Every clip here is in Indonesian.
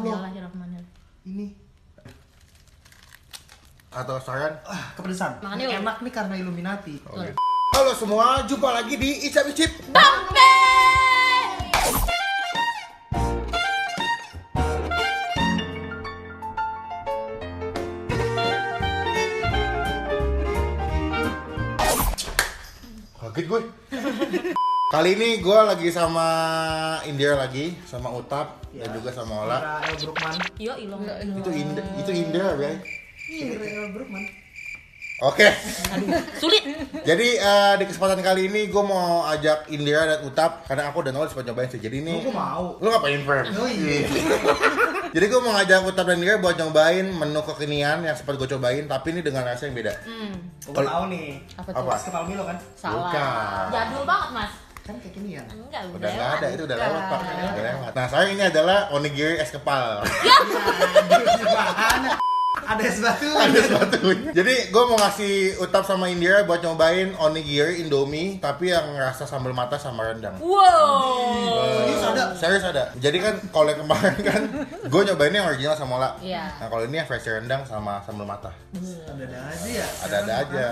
Bismillahirrahmanirrahim. Ini Atau saran? kepedesan. Makan Ini yuk. enak nih karena Illuminati. Oke. Halo semua, jumpa lagi di Icap Icip. Bambe! Kaget gue. Kali ini gue lagi sama Indira lagi, sama Utap dan juga sama Ola. Para El Brookman. Yo ilong. Itu Indira, ya. Iya, El Brookman. Oke. Aduh, sulit. Jadi di kesempatan kali ini gue mau ajak Indira dan Utap karena aku dan Ola sempat nyobain sih. Jadi ini Gue mau. lu ngapain, Fem? Oh iya. Jadi gue mau ngajak Utap dan Indira buat nyobain menu kekinian yang sempat gue cobain, tapi ini dengan rasa yang beda. Gue tahu nih. Apa tuh? Apa? Es kepal Milo kan? Salah. Bukan. Jadul banget, Mas. Kan kayak gini ya. Enggak, Udah nggak ada, itu udah lewat, Pak. Udah. Udah lewat. Nah, saya ini adalah onigiri es kepal. Mana? Ada es batu. Ada sepatunya. Jadi gue mau ngasih Utap sama Indira buat nyobain onigiri Indomie tapi yang rasa sambal mata sama rendang. Wow. Serius ada? Serius ada. Jadi kan kalau yang kemarin kan gue nyobainnya yang original sama Ola. Iya. Nah kalau ini yang versi rendang sama sambal mata. Ada aja ya. Ada aja.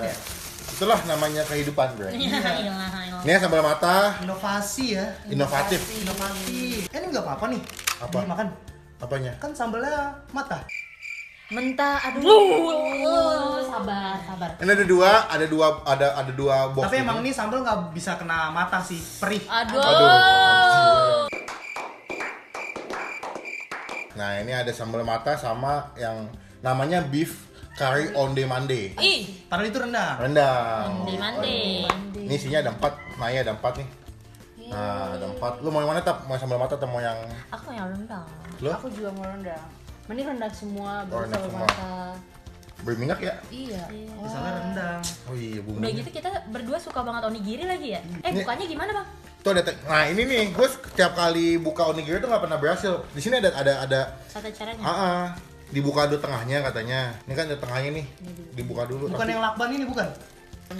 Itulah namanya kehidupan, bro. Iya, iyalah. Ini yang sambal mata, Inovasi ya. inovatif. Inovasi. Ini nggak apa-apa nih. Apa? Dimakan. Apanya? Kan sambalnya mata. Mentah, aduh. Sabar, sabar. Ini ada dua box. Tapi ini. emang ini sambal nggak bisa kena mata sih, perih. Aduh. Aduh. Nah ini ada sambal mata sama yang namanya beef curry onde mande. Ih, Padahal itu rendang. Rendang. mandi. Ini isinya ada 4. Nah ya ada 4 nih. Nah ada 4. Lu mau yang mana, Tap? Mau sambal mata atau mau yang Aku yang rendang. lu? Aku juga mau rendang. Mending rendang semua, baru rendang sambal semua. mata. Berminyak ya? Iya. Misalnya rendang. Oh iya Udah bumbunya. gitu kita berdua suka banget onigiri lagi ya? Ini- Bukannya gimana, Bang? Tuh ada nah ini nih, gue setiap kali buka onigiri tuh nggak pernah berhasil. Di sini ada Tata caranya. dibuka dulu tengahnya katanya. Ini kan ada tengahnya nih. Dibuka dulu. Bukan yang lakban ini bukan?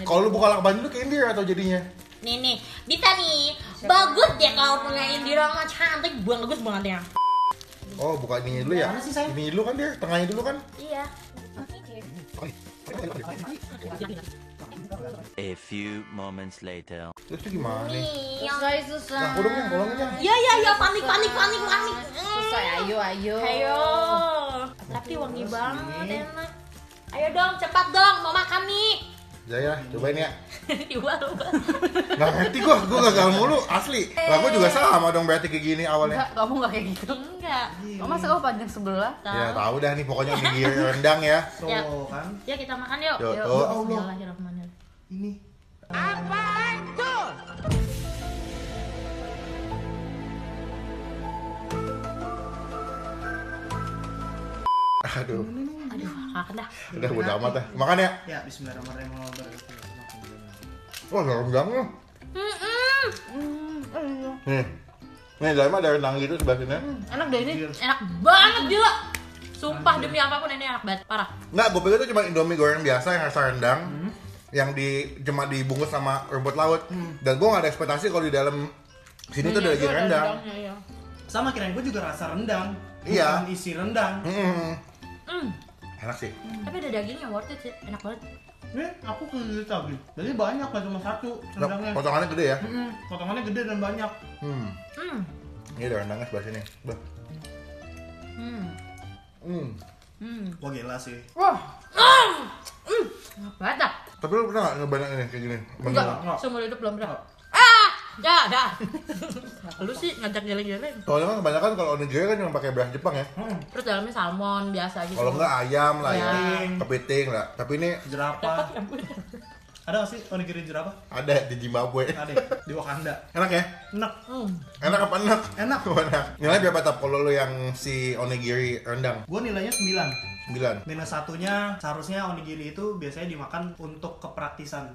Kalau lu buka lakban dulu kayak Indira atau jadinya? Nih, bisa nih. Bagus deh kalau punya Indira mah cantik, bagus banget ya. Oh, buka ininya dulu ya? Mana sih, sayang? Ininya dulu kan dia, tengahnya dulu kan? Iya. A few moments later. Terus itu gimana nih? Susah, susah. Nah, udah yang tolongin ya. Ya, panik. Susah, ayo. Ayo. Tapi wangi banget, enak. Ayo dong, cepat dong, mau makan nih. Jaya, cobain ya. Iwa lu. Nggak ngerti gua gagal mulu, asli. Lah gua juga sama dong berarti kayak gini awalnya. Enggak, kamu enggak kayak gitu. Enggak. Masa kamu panjang sebelah? Ya tahu dah nih pokoknya onigiri rendang ya. Tuh Ya. kan. Ya kita makan yuk. Yo, Yuk. tuh. Bismillahirrahmanirrahim. Ini. Aduh, Aduh, makan dah. udah bodo amat dah. Makan ya. Ya, bismillahirrahmanirrahim. Wah, ada rendangnya. Nih. Nih, dalamnya ada rendang gitu sebelah sini. Enak deh ini. Enak banget gila. Sumpah demi apapun ini enak banget, parah. Nggak, gue pikir itu cuma Indomie goreng biasa yang rasa rendang. Yang cuma dibungkus sama rumput laut. Dan gue nggak ada ekspektasi kalau di dalam sini tuh ada lagi rendang. Iya. Sama kirain gue juga rasa rendang. Iya. Bukan isi rendang. Enak sih. Tapi ada dagingnya worth it sih, enak banget. Nih, aku kegilir lagi. Jadi banyak, nggak cuma satu rendangnya. Potongannya gede ya. Potongannya gede dan banyak. Hmm. Ini ada rendangnya sebelah sini. Bah. Hmm. Wah gila sih. Wah, Enak banget dah. Tapi lu pernah nggak nyobain yang ini kayak gini? Enggak, Enggak. seumur hidup belum pernah. Enggak. Dah. Lu sih ngajak geleng-geleng. Soalnya kan kebanyakan kalau onigiri kan cuma pakai beras Jepang ya. Terus dalamnya salmon biasa gitu. Kalau enggak ayam lah ya, Ya. kepiting lah. Tapi ini Jerapah. Ada nggak sih onigiri jerapah? ada di Zimbabwe. Ada di Wakanda. Enak ya? Enak. Enak apa enak? Enak. Enak. Nilai berapa, Tap kalau lu yang si onigiri rendang? Gue nilainya 9. 9. Minus satunya seharusnya onigiri itu biasanya dimakan untuk kepraktisan.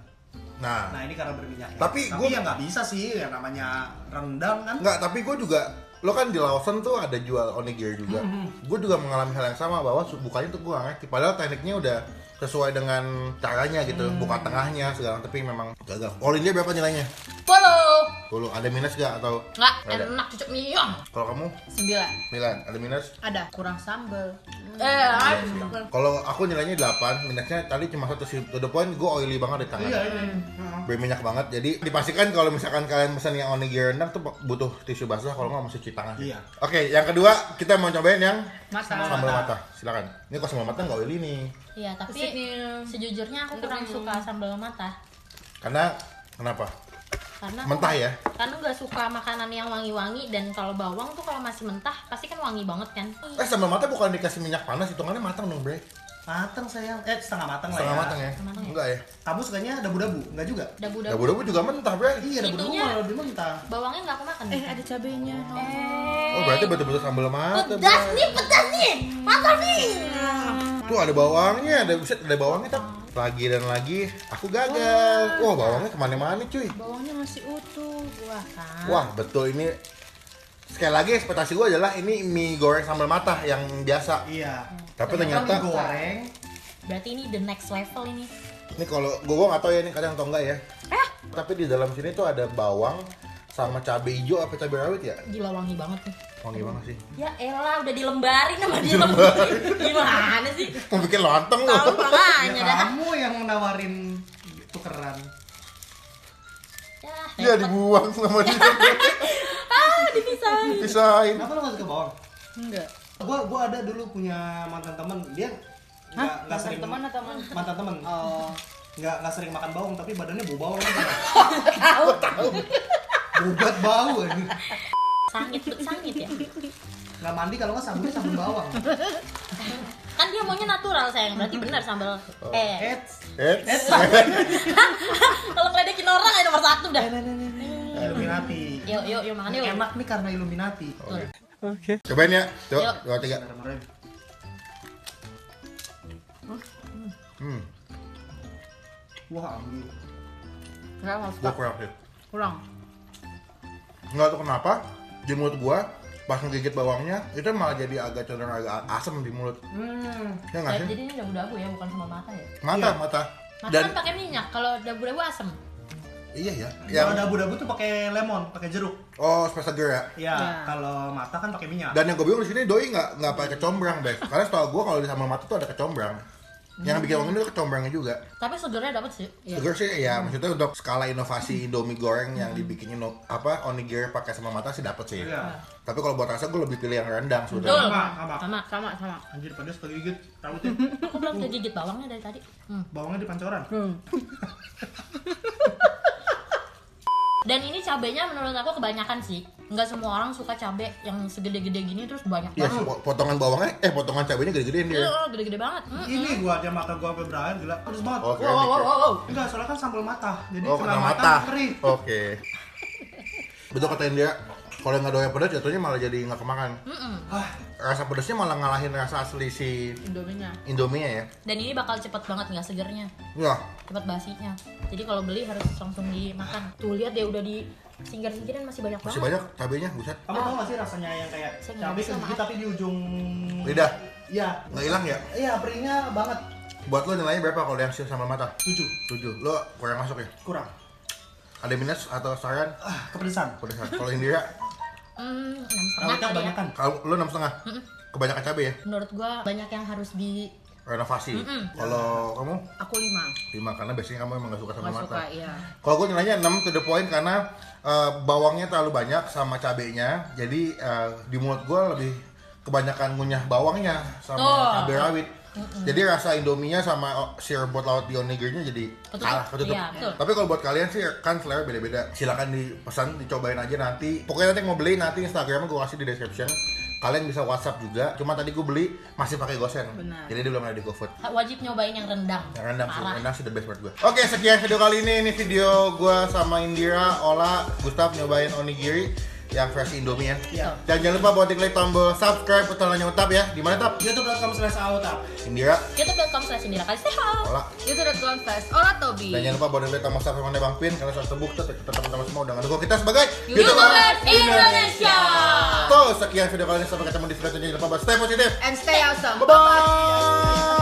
Nah, Nah ini karena berminyak. Tapi gua- ya nggak bisa sih, yang namanya rendang kan. enggak, tapi gue juga lo kan di Lawson tuh ada jual onigiri juga. Gue juga mengalami hal yang sama bahwa bukanya tuh gue gak ngerti. Padahal tekniknya udah sesuai dengan caranya gitu, buka tengahnya segala, tapi memang gagal. All in dia berapa nilainya? Follow. 10. Ada minus gak atau? Nggak, Nggak ada. enak cucuk miyong. Kalau kamu? 9. 9. Ada minus? Ada kurang sambel. Kalau aku nilainya 8, minusnya tadi cuma satu sih. To the point, gue oily banget di tangan. Iya ini. Berminyak banget. Jadi dipastikan kalau misalkan kalian pesan yang onigiri rendang tuh butuh tisu basah, kalau nggak mesti cuci tangan. Iya. Oke, yang kedua kita mau cobain yang Mata. sambal mata. Silakan. Ini kok sambal mata nggak oily nih. Iya, tapi Kesini. sejujurnya aku kurang suka sambal mata. Karena kenapa? Karena Mentah ya? Karena nggak suka makanan yang wangi-wangi, dan kalau bawang tuh kalau masih mentah pasti kan wangi banget kan. Sambal mata bukan dikasih minyak panas, hitungannya matang dong, Bre. Matang sayang. Setengah matang lah Setengah ya. matang ya? Matang ya? Enggak ya? Kamu sukanya dabu-dabu? Enggak juga? Dabu-dabu. Dabu-dabu juga mentah, Bre. Iya, dabu-dabu Itunya- malah lebih mentah. Bawangnya nggak aku makan. Ada cabenya. Oh, berarti betul-betul sambal mata. Pedas Bre. nih, pedas nih. Mantap nih. Tuh ada bawangnya, ada bawangnya tuh. Lagi dan lagi, aku gagal. Wah, bawangnya kemana-mana cuy. Bawangnya masih utuh. Wah kan. Wah, betul ini. Sekali lagi ekspektasi gue adalah ini mie goreng sambal mata yang biasa. Iya. Tapi Ternyata ternyata mie goreng. Berarti ini the next level ini. ini kalau gue nggak tahu ya ini kadang atau enggak ya. Tapi di dalam sini tuh ada bawang sama cabai hijau apa cabai rawit ya? Gila wangi banget nih. Wangi banget sih. Ya elah udah dilembarin sama dia. Gimana sih? Mau bikin lontong Tahu loh. makanya Ya, dah. kamu yang nawarin tukeran. Ya, Iya dibuang sama dia. dipisahin. Pisahin. Kenapa lo gak suka bawang? Enggak. Gua ada dulu punya mantan teman, dia nggak sering Teman atau mantan teman. Oh. Nggak sering makan bawang tapi badannya bau bawang aja. Tahu. Bobat bau ini. Sangit ya. Nggak mandi kalau nggak sabun bawang. Kan dia maunya natural sayang, berarti benar sambal. Kalau ngeledekin orang ya nomor 1 dah. Illuminati. Yuk makan yuk. Enak nih karena Illuminati. Cobain ya. Yuk, Yuk. 2, 3. Wah, ambil. Enggak mau Gua kurang sih. kurang. Nggak tahu kenapa di mulut gua pas ngegigit bawangnya itu malah jadi agak cenderung agak asam di mulut. Ya nggak sih? Jadi ini dabu-dabu ya, bukan sambal mata ya. Mata, Iya. mata. Mata Dan kan pakai minyak, kalau dabu-dabu asem. iya ya. Kalau Yang dabu-dabu tuh pakai lemon, pakai jeruk. oh special girl ya. Iya, Ya. kalau mata kan pakai minyak. Dan yang gue bingung di sini doi nggak pakai kecombrang, Bes. Karena setahu gue kalau di sambal mata tuh ada kecombrang. Yang bikin wangi itu kecombrangnya juga. Tapi segernya dapat sih. Seger sih ya, maksudnya untuk skala inovasi Indomie goreng yang dibikin onigiri pakai sambal mata sih dapat sih. Iya. Tapi kalau buat rasa gue lebih pilih yang rendang Betul. sebenarnya. Sama. Sama. Anjir pedes kegigit rambutnya. Aku belum kegigit bawangnya dari tadi. Bawangnya di pancoran. Dan ini cabenya menurut aku kebanyakan sih. Nggak semua orang suka cabe yang segede-gede gini terus banyak Iya, banget. potongan bawangnya, potongan cabenya gede-gedein dia. Iya, gede-gede banget. Ini gua aja mata gua sampai berair gila. Pedes banget. Oke. Enggak, soalnya kan sambal mata. Jadi Oh, kena kena mata mata. perih. Oke. Betul katain dia, kalau nggak doyan pedas jatuhnya malah jadi nggak kemakan. Ah, Rasa pedasnya malah ngalahin rasa asli si Indominya. Indomie ya. Dan ini bakal cepet banget nggak segernya, Ya, cepet basinya. Jadi kalau beli harus langsung dimakan. Tuh lihat deh udah di singkir-singkirin masih banyak masih banget. banyak cabenya, buset. kamu tau gak sih rasanya yang kayak Saya nggak cabai bisa, kegigit maaf. tapi di ujung Lidah, Iya. nggak hilang ya? Iya, perihnya banget. Buat lo nilainya berapa kalau yang sambal mata? 7. 7. Lo kurang masuk ya? Kurang. Ada minus atau saran? Kepedesan. Pedas. Kalau Indira, 6,5 Rawitnya kali ya. kebanyakan. kalau lo 6,5. Kebanyakan cabai ya? Menurut gua banyak yang harus di Renovasi. Kalau kamu Aku 5. 5 karena biasanya kamu emang nggak suka sambal Nggak mata. suka, iya. Kalau gue nilainya 6 to the point karena bawangnya terlalu banyak sama cabenya. Jadi di mulut gue lebih kebanyakan ngunyah bawangnya sama Tuh. cabai rawit. Jadi rasa Indominya sama si rebut laut di onigirinya jadi kalah ketutup. Iya, betul. Tapi kalau buat kalian sih kan selera beda-beda. Silakan dipesan, dicobain aja nanti. Pokoknya nanti mau beli nanti Instagramnya gue kasih di description. Kalian bisa WhatsApp juga. Cuma tadi gue beli masih pakai gosen. Benar. Jadi dia belum ada di GoFood. Wajib nyobain yang rendang. Yang rendang sih, Parah. rendang sih the best buat gue. Oke, sekian video kali ini. Ini video gue sama Indira, Ola, Gustaf nyobain onigiri yang versi Indomie ya. Iya. Dan jangan lupa buat klik tombol subscribe utama Utap ya. Di mana Tap? youtube.com/aotap. Indira, youtube.com/indira kalisehat. Ola. Youtube.com/Ola Tobi. Dan jangan lupa buat klik tombol subscribe Bang Pin karena sudah terbukti teman-teman semua udah ngedukung kita sebagai YouTubers Indonesia. Tuh, sekian video kali ini sampai ketemu di video selanjutnya. Jangan lupa buat stay positif. And stay awesome. Bye bye.